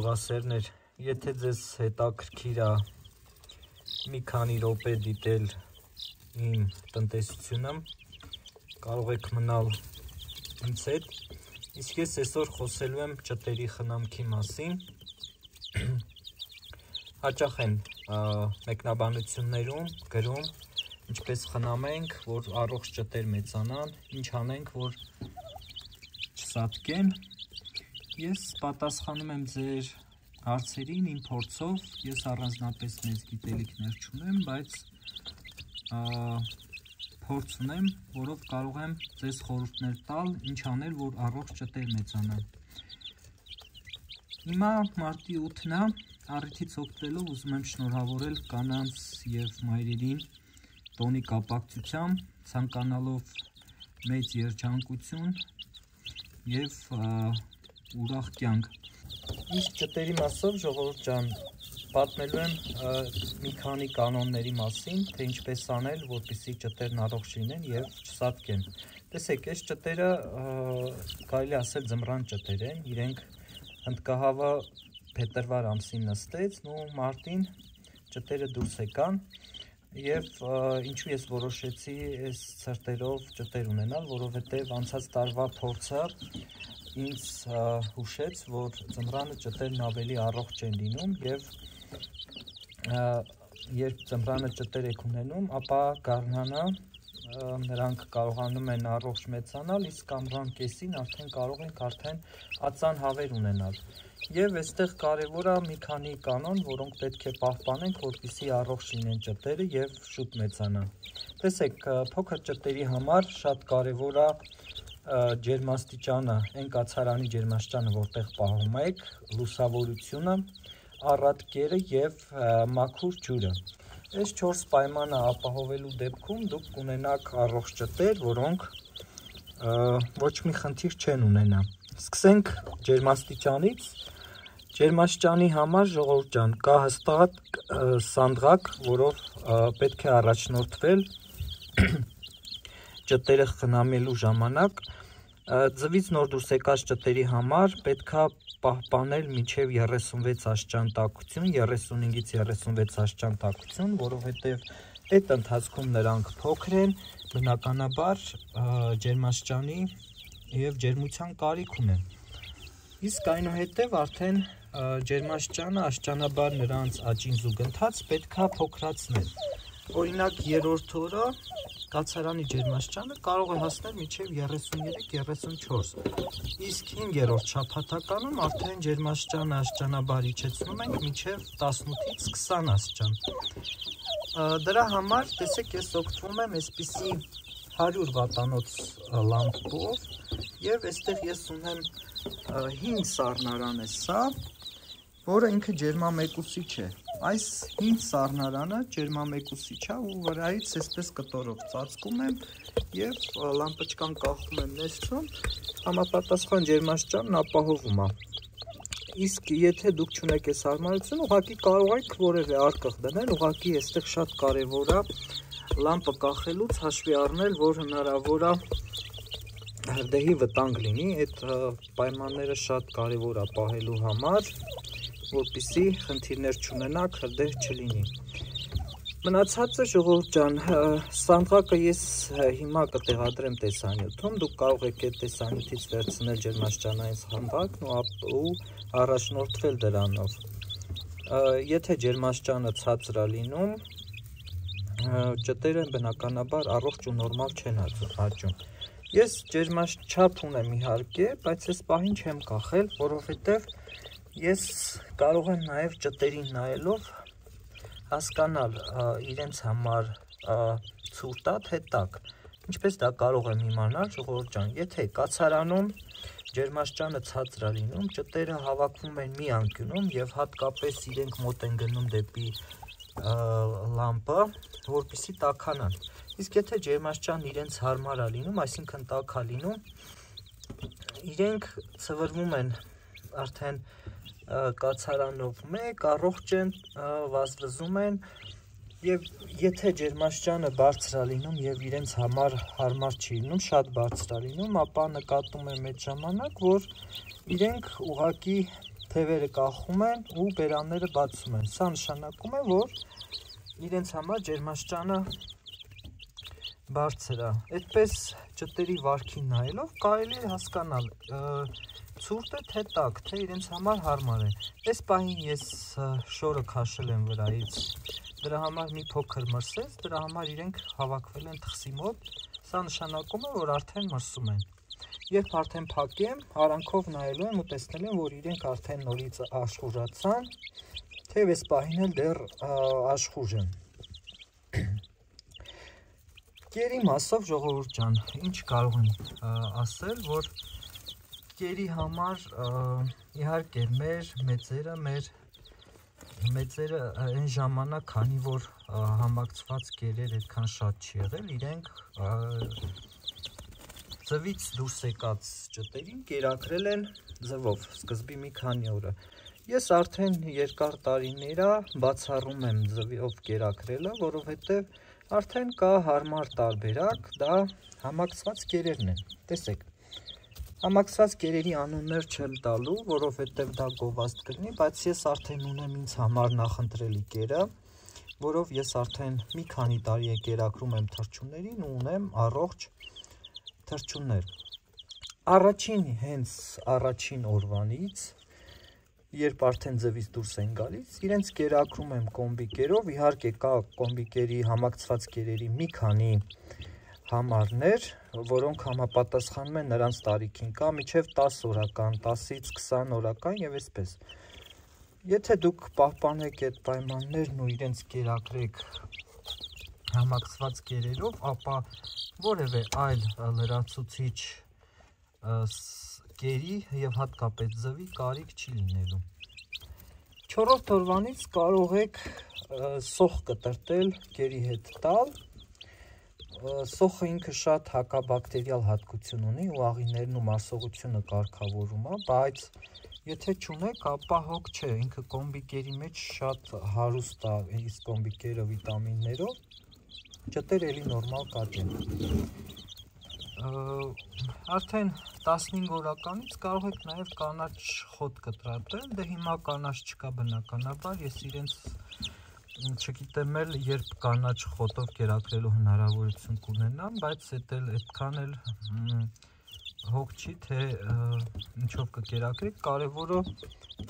գյուղասերներ, եթե ձեզ հետաքրքիր է մի քանի րոպե դիտել իմ տնտեսությունը, կարող եք մնալ ինձ հետ, իսկ ես այսօր խոսելու եմ ճտերի խնամքի մասին։ Հաճախ են մեկնաբանություններում գրում, ինչպես խնամենք, որ առողջ ճտեր մեծանան, ինչ անենք, որ չսատկեն։ Ես պատասխանում եմ ձեր հարցերին իմ փորձով, ես առանձնապես մեծ գիտելիքներ չունեմ, բայց փորձ ունեմ, որով կարող եմ ձեզ խորհուրդներ տալ, ինչ անել, որ առողջ ճտեր մեծանան։ Հիմա մարտի 8-ն է, առիթից օգտվելով ուզում եմ շնորհավորել կանանց և մայրերին տոնի կապակցությամբ, ցանկանալով մեծ երջանկություն և ուրախ կյանք։ Իսկ ճտերի մասով, ժողովուրդ ջան, պատմելու եմ մի քանի կանոնների մասին, թե ինչպես անել, որպեսզի ճտերն առողջ լինեն և չսատկեն։ Տեսեք, այս ճտերը կարելի ասել ձմռան ճտեր են, իրենք հնդկահավը փետրվար ամսին նստեց, ու մարտին ճտերը դուրս եկան, և ինչու ես որոշեցի այս ցրտերով ճտեր ունենալ, որովհետև անցած տարվա փորձը ինձ հուշեց, որ ձմռանը ճտերն ավելի առողջ են լինում, և երբ ձմռանը ճտեր եք ունենում, ապա գարնանը նրանք կարողանում են առողջ մեծանալ, իսկ ամռան կեսին արդեն կարող ենք ածան հավեր ունենալ։ Եվ այստեղ կարևոր է մի քանի կանոն, որոնք պետք է պահպանենք, որպեսզի առողջ լինեն ճտերը և շուտ մեծանան։ Տեսեք, փոքր ճտերի համար շատ կարևոր է ջերմաստիճանը, այն կացարանի ջերմաստիճանը, որտեղ պահում եք, լուսավորությունը, առատ կերը և մաքուր ջուրը։ Այս 4 պայմանը ապահովելու դեպքում դուք կունենաք առողջ ճտեր, որոնք ոչ մի խնդիր չեն ունենա։ Սկսենք ջերմաստիճանից։ Ջերմաստիճանի համար, ժողովուրդ ջան, կա հստակ սանդղակ, որով պետք է առաջնորդվել ճտերը խնամելու ժամանակ։ Ձվից նոր դուրս եկած ճտերի համար պետք է պահպանել մինչև 36 աստիճան տաքություն, 35-ից 36 աստիճան տաքություն, որովհետև այդ ընթացքում նրանք փոքր են, բնականաբար ջերմաստիճանի և ջերմության կարիք ունեն։ Իսկ այնուհետև արդեն ջերմաստիճանը աստիճանաբար նրանց աճին զուգընթաց պետք է փոքրացնել։ Օրինակ, երրորդ օրը կացարանի ջերմաստիճանը կարող է հասնել մինչև 33-34, իսկ 5-րդ շաբաթականում արդեն ջերմաստիճանը աստիճանաբար իջեցնում ենք մինչև 18-ից 20 աստիճան։ Դրա համար, տեսեք, ես օգտվում եմ այսպիսի 100 վատտանոց լամպով, և այստեղ ես ունեմ 5 սառնարան է սա, որը ինքը ջերմամեկուսիչ է։ Այս 5 սառնարանը ջերմամեկուսիչ է ու վրայից այսպես կտորով ծածկում եմ և լամպոճկան կախում եմ ներսում, համապատասխան ջերմաստիճանն ապահովում է։ Իսկ եթե դուք չունեք այս հարմարությունը, ուղղակի կարող եք որևէ արկղ դնել, ուղղակի այստեղ շատ կարևոր է լամպը կախելուց հաշվի առնել, որ հնարավոր է հրդեհի վտանգ լինի, այդ պայմանները շատ կարևոր է պահելու համար, որպեսզի խնդիրներ չունենաք, հրդեհ չլինի։ Մնացածը, ժողովուրդ ջան, սանդղակը ես հիմա կտեղադրեմ տեսանյութում, դուք կարող եք այդ տեսանյութից վերցնել ջերմաստիճանային սանդղակն ու առաջնորդվել դրանով։ Եթե ջերմաստիճանը ցածր է լինում, ճտերը բնականաբար առողջ ու նորմալ չեն աճում։ Ես ջերմաչափ ունեմ իհարկե, բայց այս պահին չեմ կախել, որովհետև ես կարող եմ նաև ճտերին նայելով հասկանալ իրենց համար ցուրտ է, թե տաք։ Ինչպես դա կարող եմ իմանալ, ժողովուրդ ջան, եթե կացարանում ջերմաստիճանը ցածր է լինում, ճտերը հավաքվում են մի անկյունում և հատկապես իրենք մոտ են գնում դեպի լամպը, որպեսզի տաքանան։ Իսկ եթե ջերմաստիճանն իրենց հարմար է լինում, այսինքն տաք է լինում, իրենք ցվրվում են արդեն կացարանով մեկ, առողջ են, վազվզում են, և եթե ջերմաստիճանը բարձր է լինում և իրենց համար հարմար չի լինում, շատ բարձր է լինում, ապա նկատում եմ այդ ժամանակ, որ իրենք ուղղակի թևերը կախում են ու բերանները բացում են։ Սա նշանակում է, որ իրենց համար ջերմաստիճանը բարձր է։ Այդպես ճտերի վարքին նայելով կարելի է հասկանալ ցուրտ է թե տաք, թե իրենց համար հարմար է։ Այս պահին ես շորը քաշել եմ վրայից, դրա համար մի փոքր մրսեց, դրա համար իրենք հավաքվել են թխսի մոտ, սա նշանակում է, որ արդեն մրսում են։ Երբ արդեն փակեմ, արանքով նայելու եմ ու տեսնել եմ, որ իրենք արդեն նորից աշխուժացան, թեև այս պահին էլ դեռ աշխուժ են։ Կերի մասով ժողովուրդ ջան, ինչ կարող եմ ասել, որ կերի համար իհարկե մեր մեծերը այն ժամանակ, քանի որ համակցված կերեր այդքան շատ չի եղել, իրենք ձվից դուրս եկած ճտերին կերակրել են ձվով, սկզբի մի քանի օրը։ Ես արդեն երկար տարիներ բացառում եմ ձվով կերակրելը, որովհետև արդեն կա հարմար տարբերակ, դա համակցված կերերն են։ Տեսեք, համակցված կերերի անուններ չեմ տալու, որովհետև դա գովազդ կլինի, բայց ես արդեն ունեմ ինձ համար նախընտրելի կերը, որով ես արդեն մի քանի տարի է կերակրում եմ թռչուններին ու ունեմ առողջ թռչուններ։ Հենց առաջին օրվանից, երբ արդեն ձվից դուրս են գալիս, իրենց կերակրում եմ կոմբի կերով, իհարկե կա կոմբի կերի համակցված կերերի մի քանի համարներ, որոնք համապատասխանում են նրանց տարիքին, կա մինչև 10 օրական, 10-ից 20 օրական եւ այսպես։ Եթե դուք պահպանեք այդ պայմաններն ու իրենց կերակրեք համակցված կերերով, ապա որևէ այլ լրացուցիչ կերի եւ հատկապես ձվի կարիք չի լինելու։ 4-րդ օրվանից կարող եք սոխ կտրտել կերի հետ տալ։ Սոխը ինքը շատ հակաբակտերիալ հատկություն ունի ու աղիներն ու մարսողությունը կարգավորում է, բայց եթե չունեք, ապա հոգ չէ, ինքը կոմբի կերի մեջ շատ հարուստ է, իսկ կոմբի կերը վիտամիններով, ճտեր էլի նորմալ կաճեն։ Արդեն 15 օրականից կարող եք նաև կանաչ խոտ կտրատել, դե հիմա կանաչ չկա բնականաբար, ես իրենց չգիտեմ էլ երբ կանաչ խոտով կերակրելու հնարավորություն կունենամ, բայց այդքան էլ հոգ չի, թե ինչով կկերակրեք, կարևորը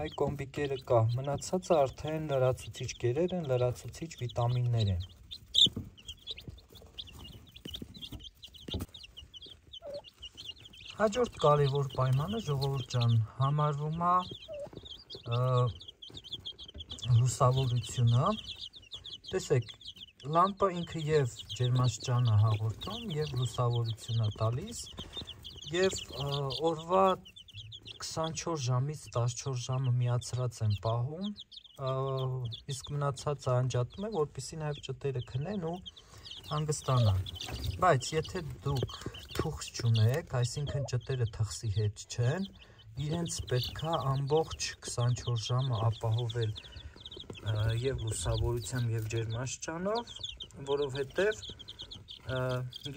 այ կոմբի կերը կա, մնացածը արդեն լրացուցիչ կերեր են, լրացուցիչ վիտամիններ են։ Հաջորդ կարևոր պայմանը ժողովուրդ ջան համարվում է լուսավորությունը։ Տեսեք, լամպը ինքը եւ ջերմաստիճանը հաղորդում եւ լուսավորություն է տալիս եւ օրվա 24 ժամից 14 ժամը միացրած եմ պահում, իսկ մնացածը անջատում եմ, որպեսզի նաեւ ճտերը քնեն ու հանգստանան։ Բայց եթե դուք թուղթ չունեք, այսինքն ճտերը թխսի հետ չեն, իրենց պետքա ամբողջ 24 ժամը ապահովել եւ լուսավորությամբ եւ ջերմաստիճանով, որովհետեւ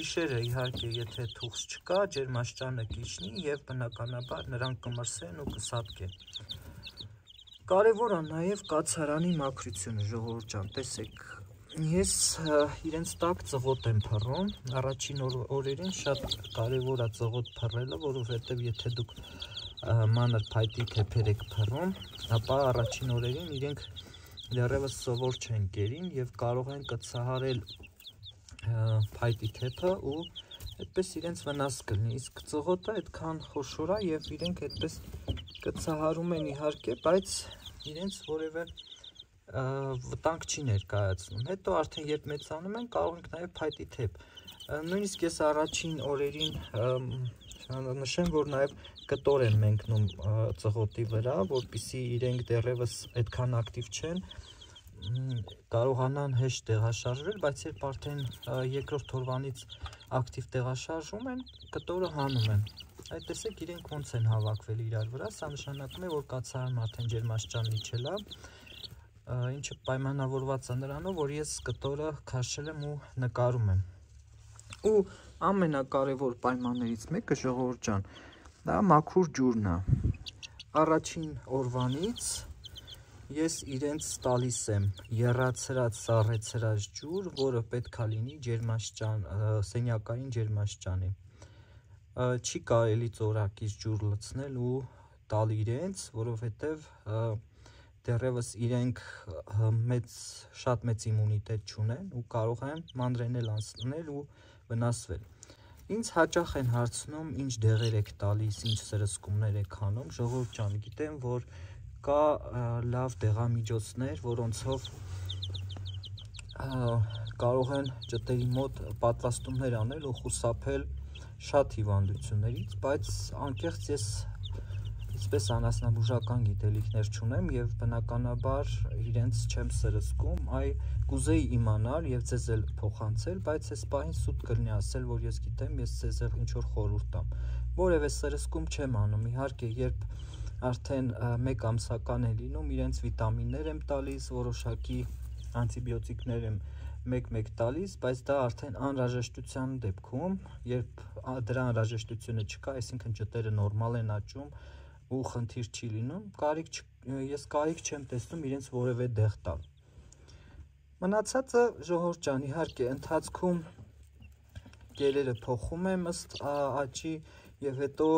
գիշերը իհարկե եթե թուղթ չկա, ջերմաստիճանը կիջնի եւ բնականաբար նրանք կմրսեն ու կսատկեն։ Կարևոր է նաեւ կացարանի մաքրությունը, ժողովուրդ ջան, տեսեք, ես իրենց տակ ծղոտ եմ փռում, առաջին օրերին շատ կարևոր է ծղոտ փռելը, որովհետև եթե դուք մանր փայտի թեփեր եք փռում, ապա առաջին օրերին իրենք դեռևս սովոր չեն կերին եւ կարող են կծահարել փայտի թեփը ու այդպես իրենց վնաս կլինի, իսկ ծղոտը այդքան խոշոր է եւ իրենք այդպես կծահարում են իհարկե, բայց իրենց որևէ վտանգ չի ներկայացնում։ Հետո արդեն երբ մեծանում են, կարող ենք նաև փայտի թեփ։ Նույնիսկ ես առաջին օրերին նշեմ, որ նաև կտոր եմ մենկնում ծղոտի վրա, որպեսզի իրենք դեռևս այդքան ակտիվ չեն, կարողանան հեշտ տեղաշարժվել, բայց երբ արդեն երկրորդ օրվանից ակտիվ տեղաշարժում են, կտորը հանում եմ։ Այդ տեսեք իրենք ոնց են հավաքվել իրար վրա, սա նշանակում է, որ կացարանը արդեն ջերմաստիճանն իջել է, ինչը պայմանավորված է նրանով, որ ես կտորը քաշել եմ ու նկարում եմ։ Ու ամենակարևոր պայմաններից մեկը, ժողովուրդ ջան, դա մաքուր ջուրն է։ Առաջին օրվանից ես իրենց տալիս եմ եռացրած սառեցրած ջուր, որը պետք է լինի սենյակային ջերմաստիճանի։ Չի կարելի ծորակից ջուր լցնել ու տալ իրենց, որովհետև դեռևս իրենք շատ մեծ իմունիտետ չունեն ու կարող են մանրէնել անցնել ու վնասվել։ Ինձ հաճախ են հարցնում, ինչ դեղեր եք տալիս, ինչ սրսկումներ եք անում։ Ժողովուրդ ջան, գիտեմ, որ կա լավ դեղամիջոցներ, որոնցով կարող են ճտերի մոտ պատվաստումներ անել ու խուսափել շատ հիվանդություններից, բայց անկեղծ ես իսպես անասնաբուժական գիտելիքներ չունեմ եւ բնականաբար իրենց չեմ սրսկում, կուզեի իմանալ եւ ձեզ էլ փոխանցել, բայց այս պահին սուտ կլինի ասել, որ ես գիտեմ, ես ձեզ էլ ինչ որ խորհուրդ տամ։ Որևէ սրսկում չեմ անում, իհարկե, երբ արդեն 1 ամսական է լինում, իրենց վիտամիններ եմ տալիս, որոշակի անտիբիոտիկներ եմ մեկ-մեկ տալիս, բայց դա արդեն անհրաժեշտության դեպքում, երբ դրա անհրաժեշտությունը չկա, այսինքն ճտերը նորմալ են աճում ու խնդիր չի լինում, ես կարիք չեմ տեսնում իրենց որևէ դեղ տալ։ Մնացածը, ժողովուրդ ջան, իհարկե ընթացքում կերերը փոխում եմ ըստ աճի եւ հետո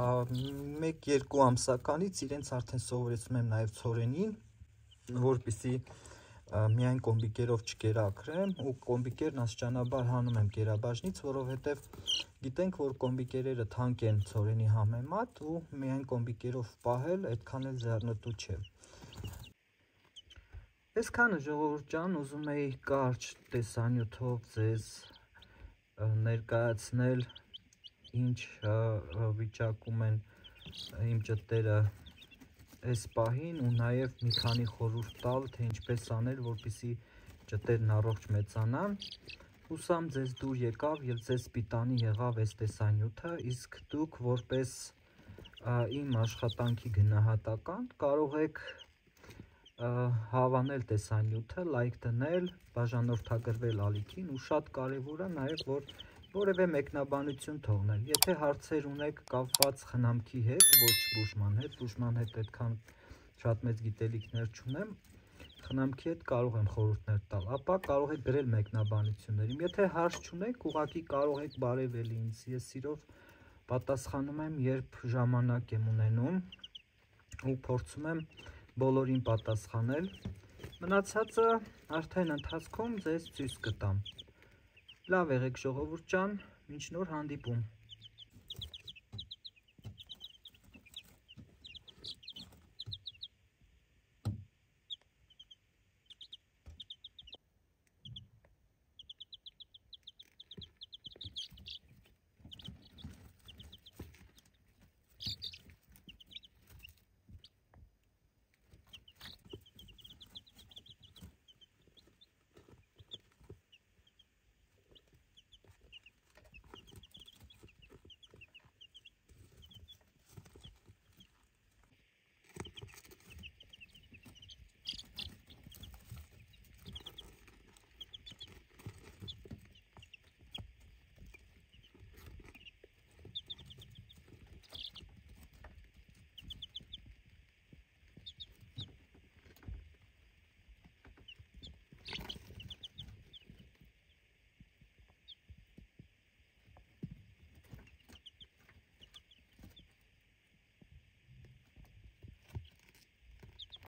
1-2 ամսականից իրենց արդեն սովորեցնում եմ նաեւ ցորենին, որպեսզի միայն կոմբիկերով չկերակրեմ ու կոմբիկերն աստիճանաբար հանում եմ կերաբաժնից, որովհետև գիտենք, որ կոմբիկերերը թանկ են ցորենի համեմատ ու միայն կոմբիկերով պահել այդքան էլ ձեռնտու չէ։ Այսքանը, ժողովուրդ ջան, ուզում էի կարճ տեսանյութով ձեզ ներկայացնել, ինչ վիճակում են իմ ճտերը այս պահին ու նաև մի քանի խորհուրդ տալ, թե ինչպես անել, որպեսզի ճտերն առողջ մեծանան։ Հուսամ ձեզ դուր եկավ եւ ձեզ պիտանի եղավ այս տեսանյութը, իսկ դուք որպես իմ աշխատանքի գնահատական կարող եք հավանել տեսանյութը, լայք դնել, բաժանորդագրվել ալիքին ու շատ կարևոր է նաև որ որևէ մեկնաբանություն թողնել։ Եթե հարցեր ունեք կապված խնամքի հետ, ոչ բուժման հետ այդքան շատ մեծ գիտելիքներ չունեմ, խնամքի հետ կարող եմ խորհուրդներ տալ, ապա կարող եք գրել մեկնաբանություններ։ Եթե հարց չունեք, ուղղակի կարող եք բարևել ինձ, ես սիրով պատասխանում եմ, երբ ժամանակ եմ ունենում ու փորձում եմ բոլորին պատասխանել։ Մնացածը արդեն ընթացքում ձեզ ցույց կտամ։ Լավ եղեք, ժողովուրդ ջան, մինչ նոր հանդիպում։